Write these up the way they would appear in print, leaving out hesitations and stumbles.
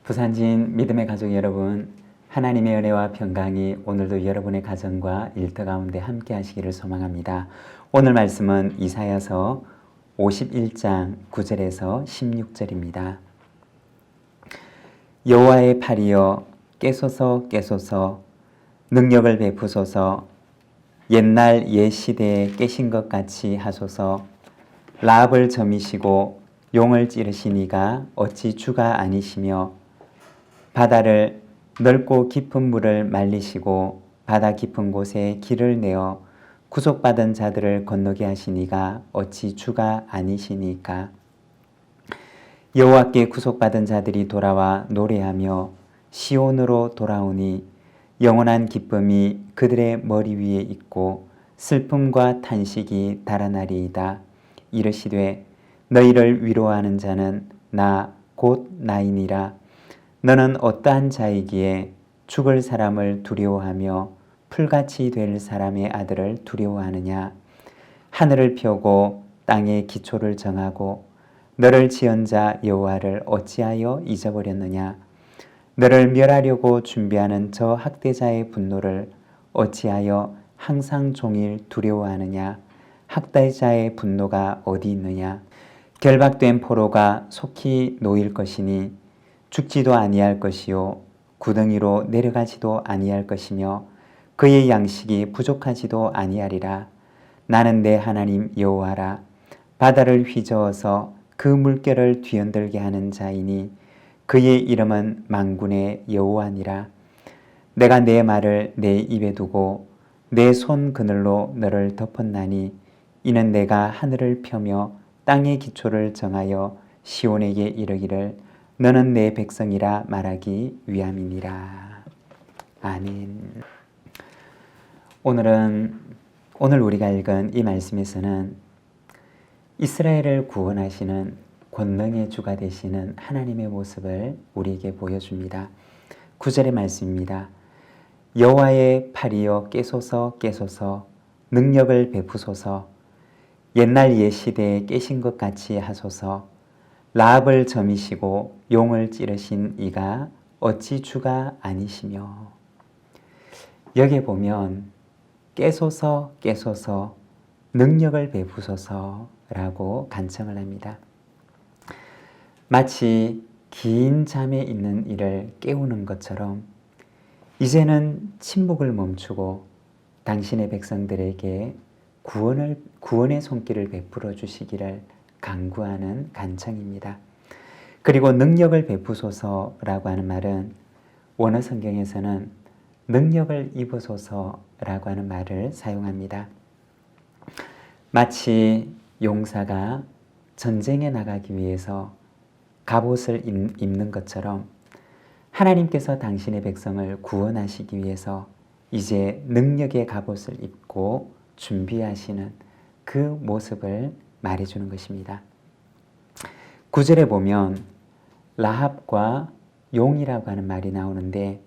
부산진 믿음의 가족 여러분, 하나님의 은혜와 평강이 오늘도 여러분의 가정과 일터 가운데 함께 하시기를 소망합니다. 오늘 말씀은 이사야서 51장 9절에서 16절입니다. 여호와의 팔이여 깨소서 깨소서 능력을 베푸소서 옛날 옛 시대에 깨신 것 같이 하소서 라합을 점이시고 용을 찌르신 이가 어찌 주가 아니시며 바다를 넓고 깊은 물을 말리시고 바다 깊은 곳에 길을 내어 구속받은 자들을 건너게 하신 이가 어찌 주가 아니시니까. 여호와께 구속받은 자들이 돌아와 노래하며 시온으로 돌아오니 영원한 기쁨이 그들의 머리 위에 있고 슬픔과 탄식이 달아나리이다. 이르시되 너희를 위로하는 자는 나 곧 나이니라. 너는 어떠한 자이기에 죽을 사람을 두려워하며 풀같이 될 사람의 아들을 두려워하느냐. 하늘을 펴고 땅의 기초를 정하고 너를 지은 자 여호와를 어찌하여 잊어버렸느냐. 너를 멸하려고 준비하는 저 학대자의 분노를 어찌하여 항상 종일 두려워하느냐. 학대자의 분노가 어디 있느냐. 결박된 포로가 속히 놓일 것이니 죽지도 아니할 것이요 구덩이로 내려가지도 아니할 것이며 그의 양식이 부족하지도 아니하리라. 나는 내 하나님 여호와라. 바다를 휘저어서 그 물결을 뒤흔들게 하는 자이니 그의 이름은 만군의 여호와니라. 내가 내 말을 내 입에 두고 내 손 그늘로 너를 덮었나니 이는 내가 하늘을 펴며 땅의 기초를 정하여 시온에게 이르기를 너는 내 백성이라 말하기 위함이니라. 아멘. 오늘 우리가 읽은 이 말씀에서는 이스라엘을 구원하시는 권능의 주가 되시는 하나님의 모습을 우리에게 보여줍니다. 9절의 말씀입니다. 여호와의 팔이여 깨소서 깨소서 능력을 베푸소서 옛날 옛 시대에 깨신 것 같이 하소서 라합을 점이시고 용을 찌르신 이가 어찌 주가 아니시며. 여기에 보면 깨소서 깨소서 능력을 베푸소서라고 간청을 합니다. 마치 긴 잠에 있는 이를 깨우는 것처럼 이제는 침묵을 멈추고 당신의 백성들에게 구원의 손길을 베풀어 주시기를 간구하는 간청입니다. 그리고 능력을 베푸소서라고 하는 말은 원어 성경에서는 능력을 입으소서라고 하는 말을 사용합니다. 마치 용사가 전쟁에 나가기 위해서 갑옷을 입는 것처럼 하나님께서 당신의 백성을 구원하시기 위해서 이제 능력의 갑옷을 입고 준비하시는 그 모습을 말해주는 것입니다. 9절에 보면 라합과 용이라고 하는 말이 나오는데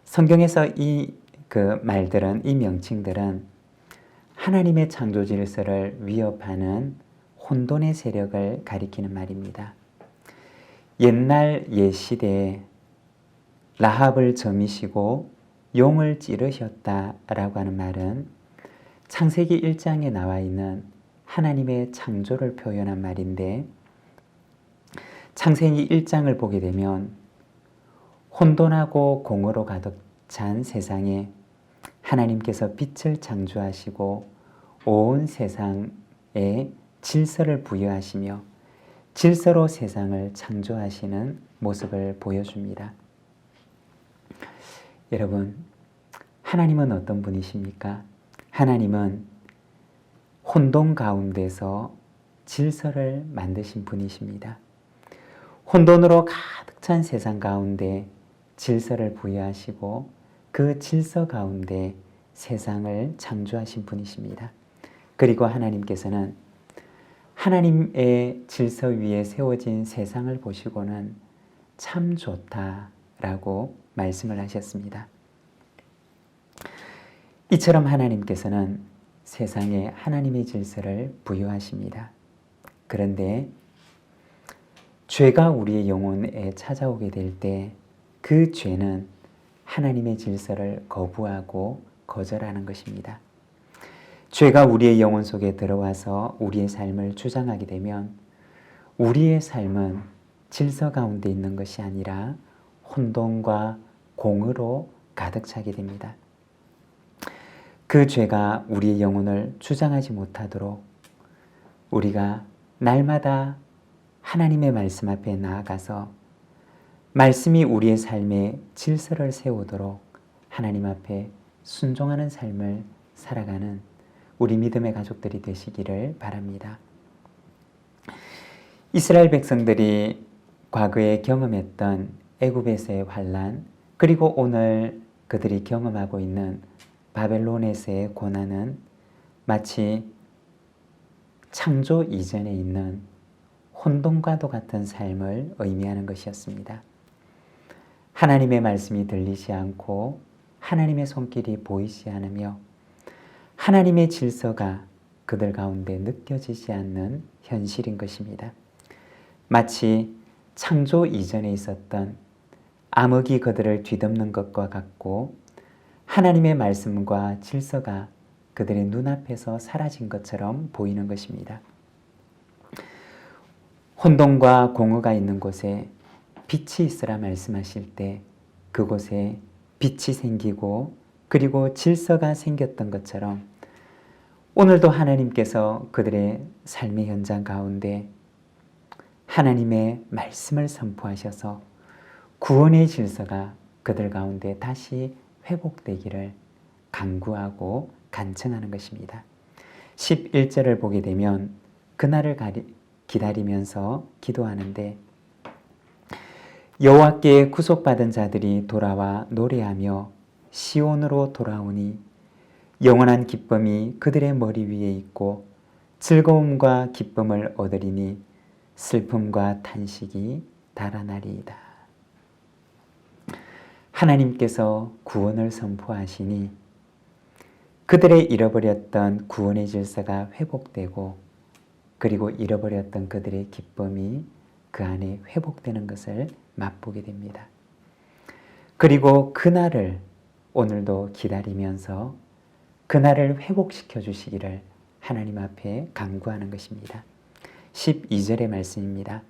성경에서 이 말들은, 이 명칭들은 하나님의 창조 질서를 위협하는 혼돈의 세력을 가리키는 말입니다. 옛날 옛 시대에 라합을 점이시고 용을 찌르셨다라고 하는 말은 창세기 1장에 나와 있는 하나님의 창조를 표현한 말인데 창세기 1장을 보게 되면 혼돈하고 공허로 가득 찬 세상에 하나님께서 빛을 창조하시고 온 세상에 질서를 부여하시며 질서로 세상을 창조하시는 모습을 보여줍니다. 여러분, 하나님은 어떤 분이십니까? 하나님은 혼돈 가운데서 질서를 만드신 분이십니다. 혼돈으로 가득 찬 세상 가운데 질서를 부여하시고 그 질서 가운데 세상을 창조하신 분이십니다. 그리고 하나님께서는 하나님의 질서 위에 세워진 세상을 보시고는 참 좋다라고 말씀을 하셨습니다. 이처럼 하나님께서는 세상에 하나님의 질서를 부여하십니다. 그런데 죄가 우리의 영혼에 찾아오게 될 때 그 죄는 하나님의 질서를 거부하고 거절하는 것입니다. 죄가 우리의 영혼 속에 들어와서 우리의 삶을 주장하게 되면 우리의 삶은 질서 가운데 있는 것이 아니라 혼돈과 공으로 가득 차게 됩니다. 그 죄가 우리의 영혼을 주장하지 못하도록 우리가 날마다 하나님의 말씀 앞에 나아가서 말씀이 우리의 삶에 질서를 세우도록 하나님 앞에 순종하는 삶을 살아가는 우리 믿음의 가족들이 되시기를 바랍니다. 이스라엘 백성들이 과거에 경험했던 애굽에서의 환난, 그리고 오늘 그들이 경험하고 있는 바벨론에서의 고난은 마치 창조 이전에 있는 혼돈과도 같은 삶을 의미하는 것이었습니다. 하나님의 말씀이 들리지 않고 하나님의 손길이 보이지 않으며 하나님의 질서가 그들 가운데 느껴지지 않는 현실인 것입니다. 마치 창조 이전에 있었던 암흑이 그들을 뒤덮는 것과 같고 하나님의 말씀과 질서가 그들의 눈앞에서 사라진 것처럼 보이는 것입니다. 혼돈과 공허가 있는 곳에 빛이 있으라 말씀하실 때 그곳에 빛이 생기고 그리고 질서가 생겼던 것처럼 오늘도 하나님께서 그들의 삶의 현장 가운데 하나님의 말씀을 선포하셔서 구원의 질서가 그들 가운데 다시 회복되기를 간구하고 간청하는 것입니다. 11절을 보게 되면 그날을 기다리면서 기도하는데 여호와께 구속받은 자들이 돌아와 노래하며 시온으로 돌아오니 영원한 기쁨이 그들의 머리 위에 있고 즐거움과 기쁨을 얻으리니 슬픔과 탄식이 달아나리이다. 하나님께서 구원을 선포하시니 그들의 잃어버렸던 구원의 질서가 회복되고 그리고 잃어버렸던 그들의 기쁨이 그 안에 회복되는 것을 맛보게 됩니다. 그리고 그날을 오늘도 기다리면서 그날을 회복시켜 주시기를 하나님 앞에 간구하는 것입니다. 12절의 말씀입니다.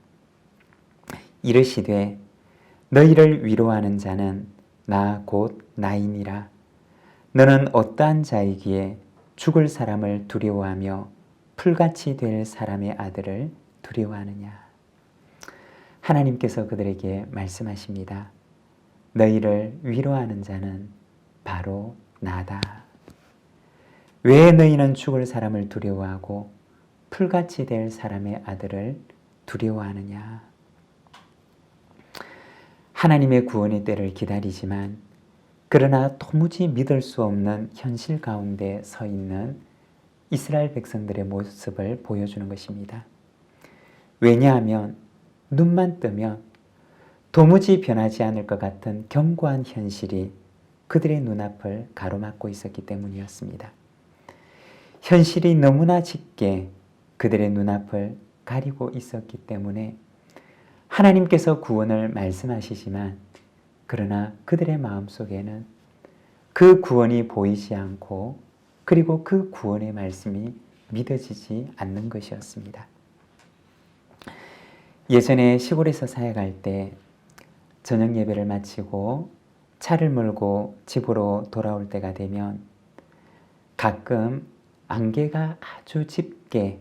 이르시되 너희를 위로하는 자는 나 곧 나이니라. 너는 어떠한 자이기에 죽을 사람을 두려워하며 풀같이 될 사람의 아들을 두려워하느냐. 하나님께서 그들에게 말씀하십니다. 너희를 위로하는 자는 바로 나다. 왜 너희는 죽을 사람을 두려워하고 풀같이 될 사람의 아들을 두려워하느냐. 하나님의 구원의 때를 기다리지만 그러나 도무지 믿을 수 없는 현실 가운데 서 있는 이스라엘 백성들의 모습을 보여주는 것입니다. 왜냐하면 눈만 뜨면 도무지 변하지 않을 것 같은 견고한 현실이 그들의 눈앞을 가로막고 있었기 때문이었습니다. 현실이 너무나 짙게 그들의 눈앞을 가리고 있었기 때문에 하나님께서 구원을 말씀하시지만 그러나 그들의 마음속에는 그 구원이 보이지 않고 그리고 그 구원의 말씀이 믿어지지 않는 것이었습니다. 예전에 시골에서 사역할 때 저녁 예배를 마치고 차를 몰고 집으로 돌아올 때가 되면 가끔 안개가 아주 짙게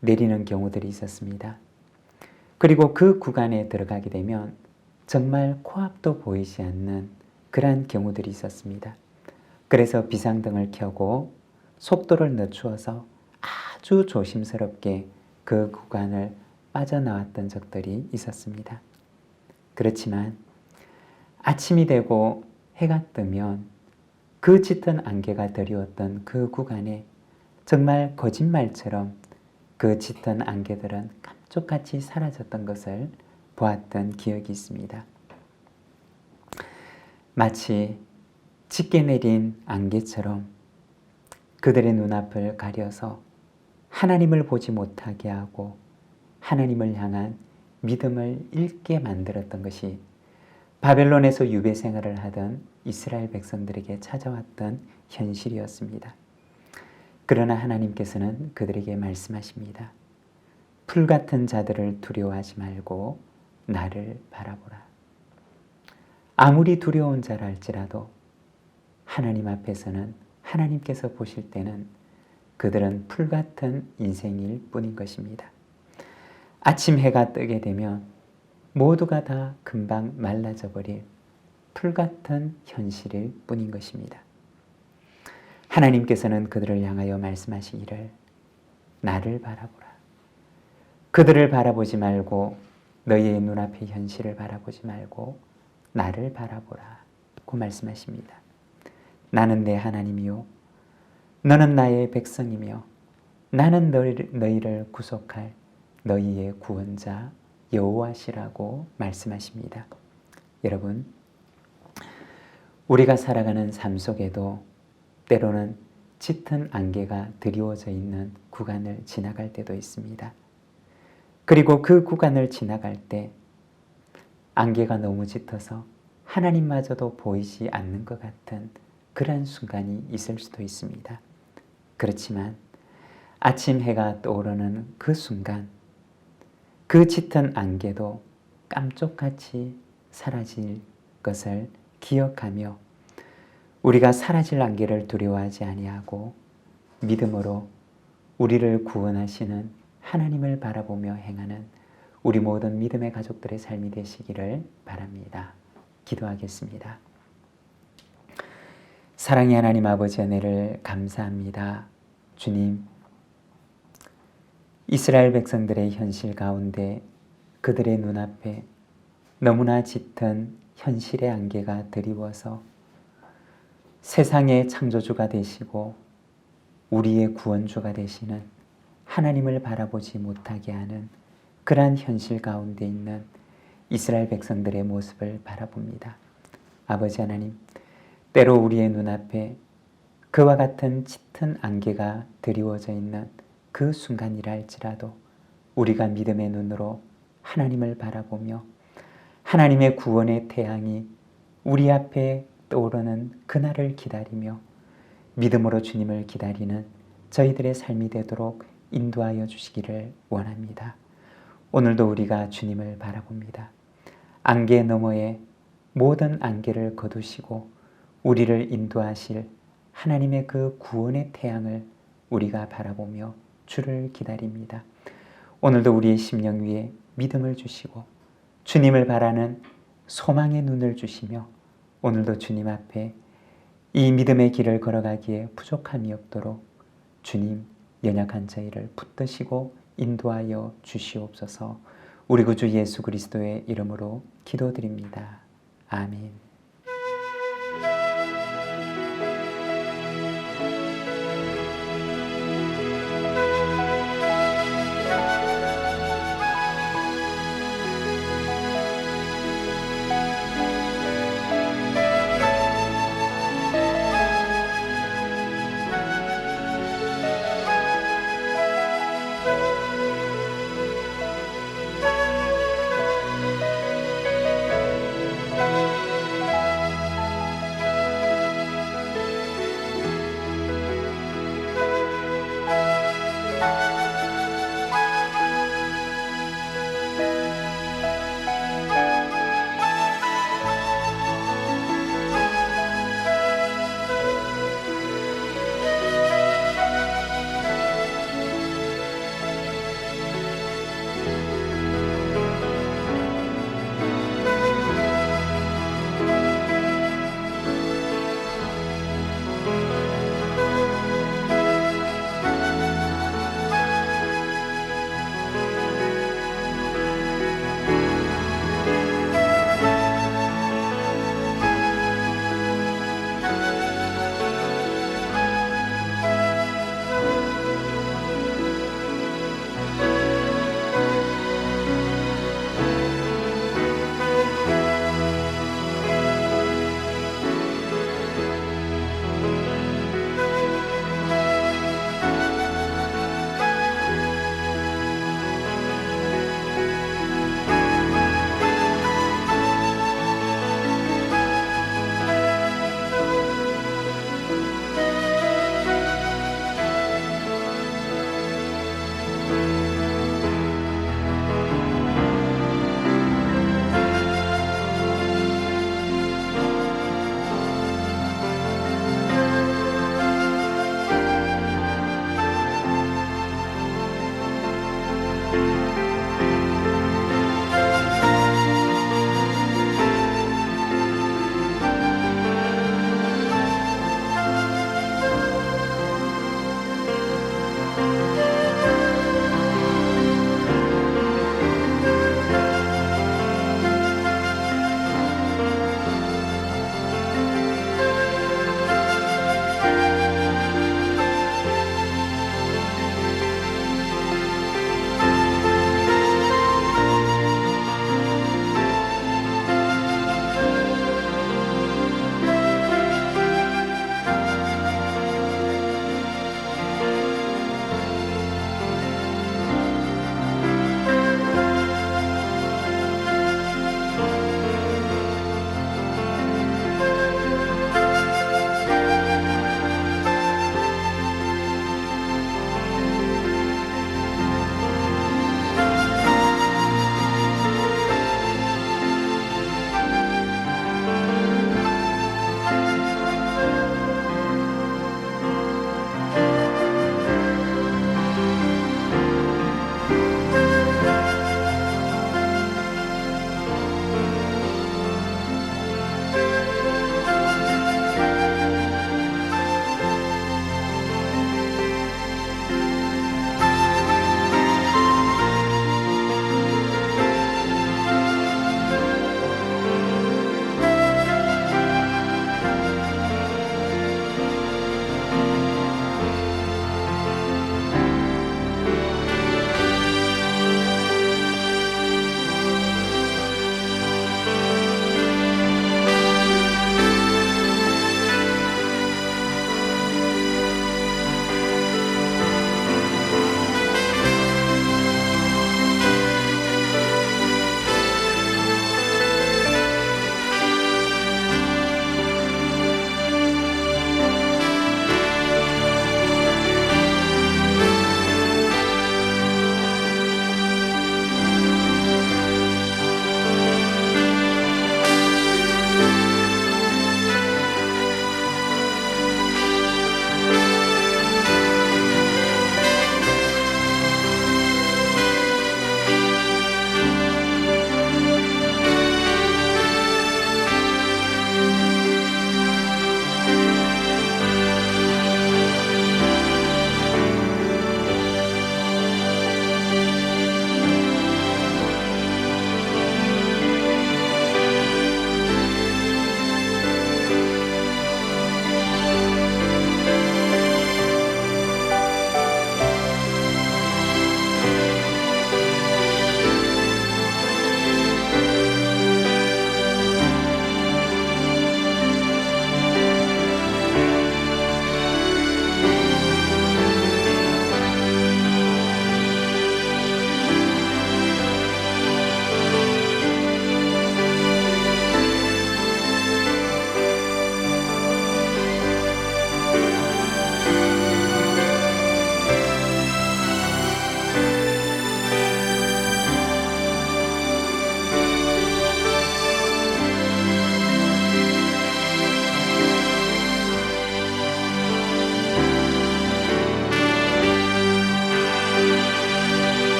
내리는 경우들이 있었습니다. 그리고 그 구간에 들어가게 되면 정말 코앞도 보이지 않는 그러한 경우들이 있었습니다. 그래서 비상등을 켜고 속도를 늦추어서 아주 조심스럽게 그 구간을 빠져나왔던 적들이 있었습니다. 그렇지만 아침이 되고 해가 뜨면 그 짙은 안개가 드리웠던 그 구간에 정말 거짓말처럼 그 짙은 안개들은 깜짝같이 사라졌던 것을 보았던 기억이 있습니다. 마치 짙게 내린 안개처럼 그들의 눈앞을 가려서 하나님을 보지 못하게 하고 하나님을 향한 믿음을 잃게 만들었던 것이 바벨론에서 유배 생활을 하던 이스라엘 백성들에게 찾아왔던 현실이었습니다. 그러나 하나님께서는 그들에게 말씀하십니다. 풀 같은 자들을 두려워하지 말고 나를 바라보라. 아무리 두려운 자라 할지라도 하나님 앞에서는, 하나님께서 보실 때는 그들은 풀 같은 인생일 뿐인 것입니다. 아침 해가 뜨게 되면 모두가 다 금방 말라져 버릴 풀 같은 현실일 뿐인 것입니다. 하나님께서는 그들을 향하여 말씀하시기를 나를 바라보라. 그들을 바라보지 말고 너희의 눈앞의 현실을 바라보지 말고 나를 바라보라 고 말씀하십니다. 나는 내 하나님이요 너는 나의 백성이며 나는 너희를 구속할 너희의 구원자 여호와시라고 말씀하십니다. 여러분, 우리가 살아가는 삶 속에도 때로는 짙은 안개가 드리워져 있는 구간을 지나갈 때도 있습니다. 그리고 그 구간을 지나갈 때 안개가 너무 짙어서 하나님마저도 보이지 않는 것 같은 그런 순간이 있을 수도 있습니다. 그렇지만 아침 해가 떠오르는 그 순간 그 짙은 안개도 깜짝같이 사라질 것을 기억하며 우리가 사라질 안개를 두려워하지 아니하고 믿음으로 우리를 구원하시는 하나님을 바라보며 행하는 우리 모든 믿음의 가족들의 삶이 되시기를 바랍니다. 기도하겠습니다. 사랑의 하나님 아버지 은혜를 감사합니다. 주님, 이스라엘 백성들의 현실 가운데 그들의 눈앞에 너무나 짙은 현실의 안개가 드리워서 세상의 창조주가 되시고 우리의 구원주가 되시는 하나님을 바라보지 못하게 하는 그러한 현실 가운데 있는 이스라엘 백성들의 모습을 바라봅니다. 아버지 하나님, 때로 우리의 눈앞에 그와 같은 짙은 안개가 드리워져 있는 그 순간이라 할지라도 우리가 믿음의 눈으로 하나님을 바라보며 하나님의 구원의 태양이 우리 앞에 떠오르는 그날을 기다리며 믿음으로 주님을 기다리는 저희들의 삶이 되도록 인도하여 주시기를 원합니다. 오늘도 우리가 주님을 바라봅니다. 안개 너머에 모든 안개를 거두시고 우리를 인도하실 하나님의 그 구원의 태양을 우리가 바라보며 주를 기다립니다. 오늘도 우리의 심령 위에 믿음을 주시고 주님을 바라는 소망의 눈을 주시며 오늘도 주님 앞에 이 믿음의 길을 걸어가기에 부족함이 없도록 주님 연약한 저희를 붙드시고 인도하여 주시옵소서. 우리 구주 예수 그리스도의 이름으로 기도드립니다. 아멘.